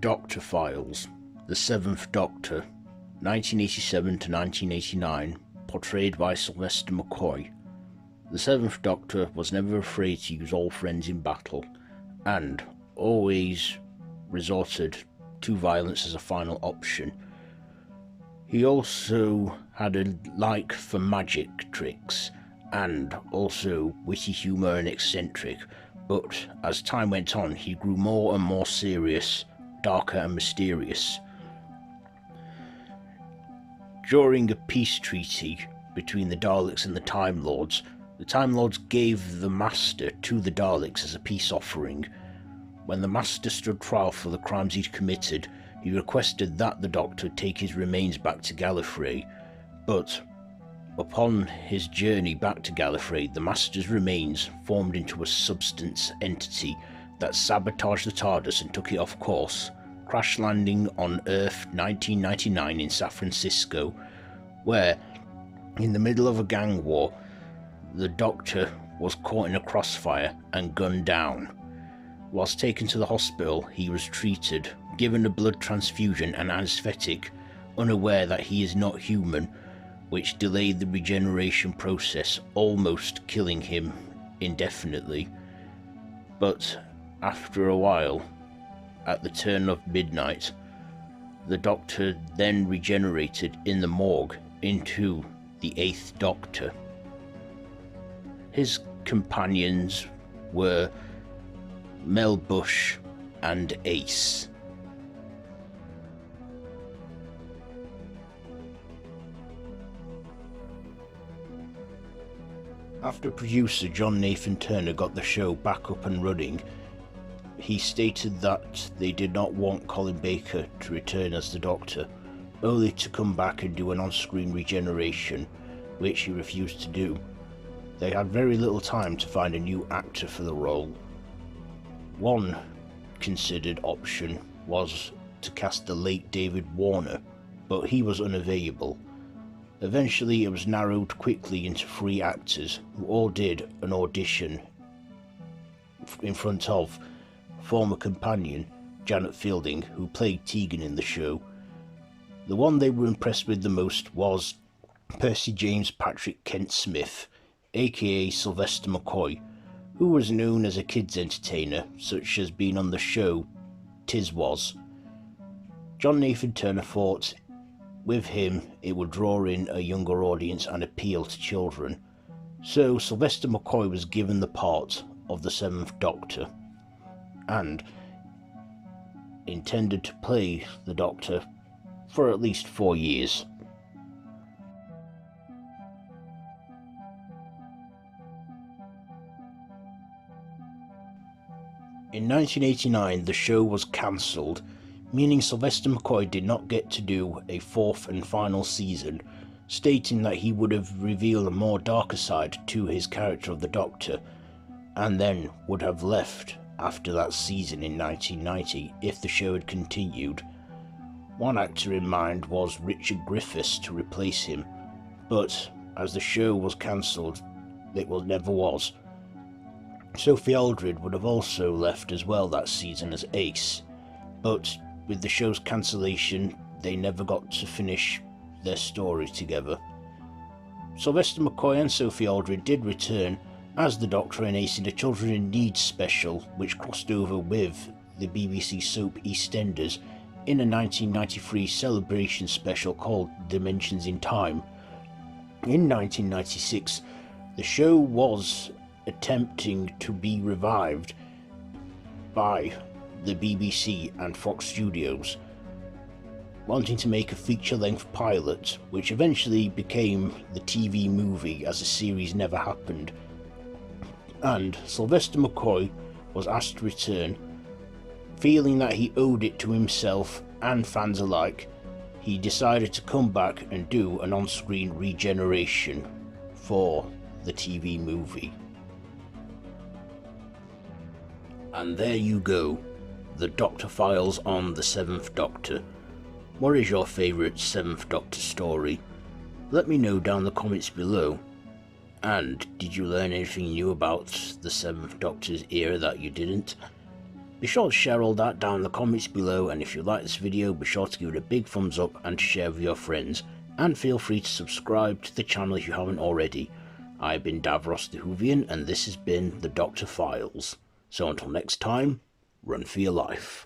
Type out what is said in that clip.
Doctor Files, The Seventh Doctor, 1987 to 1989, portrayed by Sylvester McCoy. The Seventh Doctor was never afraid to use all friends in battle, and always resorted to violence as a final option. He also had a like for magic tricks, and also witty humour and eccentric, but as time went on he grew more and more serious, darker and mysterious. During a peace treaty between the Daleks and the Time Lords gave the Master to the Daleks as a peace offering. When the Master stood trial for the crimes he'd committed, he requested that the Doctor take his remains back to Gallifrey, but upon his journey back to Gallifrey, the Master's remains formed into a substance entity that sabotaged the TARDIS and took it off course, crash landing on Earth 1999 in San Francisco, where, in the middle of a gang war, the Doctor was caught in a crossfire and gunned down. Whilst taken to the hospital, he was treated, given a blood transfusion and anaesthetic, unaware that he is not human, which delayed the regeneration process, almost killing him indefinitely. But after a while, at the turn of midnight, the Doctor then regenerated in the morgue into the Eighth Doctor. His companions were Mel Bush and Ace. After producer John Nathan Turner got the show back up and running, he stated that they did not want Colin Baker to return as the Doctor, only to come back and do an on-screen regeneration, which he refused to do. They had very little time to find a new actor for the role. One considered option was to cast the late David Warner, but he was unavailable. Eventually it was narrowed quickly into 3 actors who all did an audition in front of former companion Janet Fielding, who played Tegan in the show. The one they were impressed with the most was Percy James Patrick Kent Smith, aka Sylvester McCoy, who was known as a kids entertainer, such as being on the show Tiz Was. John Nathan Turner thought with him it would draw in a younger audience and appeal to children, so Sylvester McCoy was given the part of the Seventh Doctor, and intended to play the Doctor for at least 4 years. In 1989 the show was cancelled, meaning Sylvester McCoy did not get to do a 4th and final season, stating that he would have revealed a more darker side to his character of the Doctor, and then would have left after that season in 1990 if the show had continued. One actor in mind was Richard Griffiths to replace him, but as the show was cancelled, it never was. Sophie Aldred would have also left as well that season as Ace, but with the show's cancellation, they never got to finish their story together. Sylvester McCoy and Sophie Aldred did return as the Doctor and Ace in a Children in Need special, which crossed over with the BBC soap EastEnders in a 1993 celebration special called Dimensions in Time. In 1996, the show was attempting to be revived by the BBC and Fox Studios, wanting to make a feature-length pilot, which eventually became the TV movie as the series never happened. And Sylvester McCoy was asked to return. Feeling that he owed it to himself and fans alike, he decided to come back and do an on-screen regeneration for the TV movie. And there you go, the Doctor Files on the Seventh Doctor. What is your favourite Seventh Doctor story? Let me know down in the comments below. And did you learn anything new about the Seventh Doctor's era that you didn't? Be sure to share all that down in the comments below, and if you like this video, be sure to give it a big thumbs up and to share with your friends, and feel free to subscribe to the channel if you haven't already. I've been Davros the Whovian, and this has been the Dr. Files. So until next time, run for your life.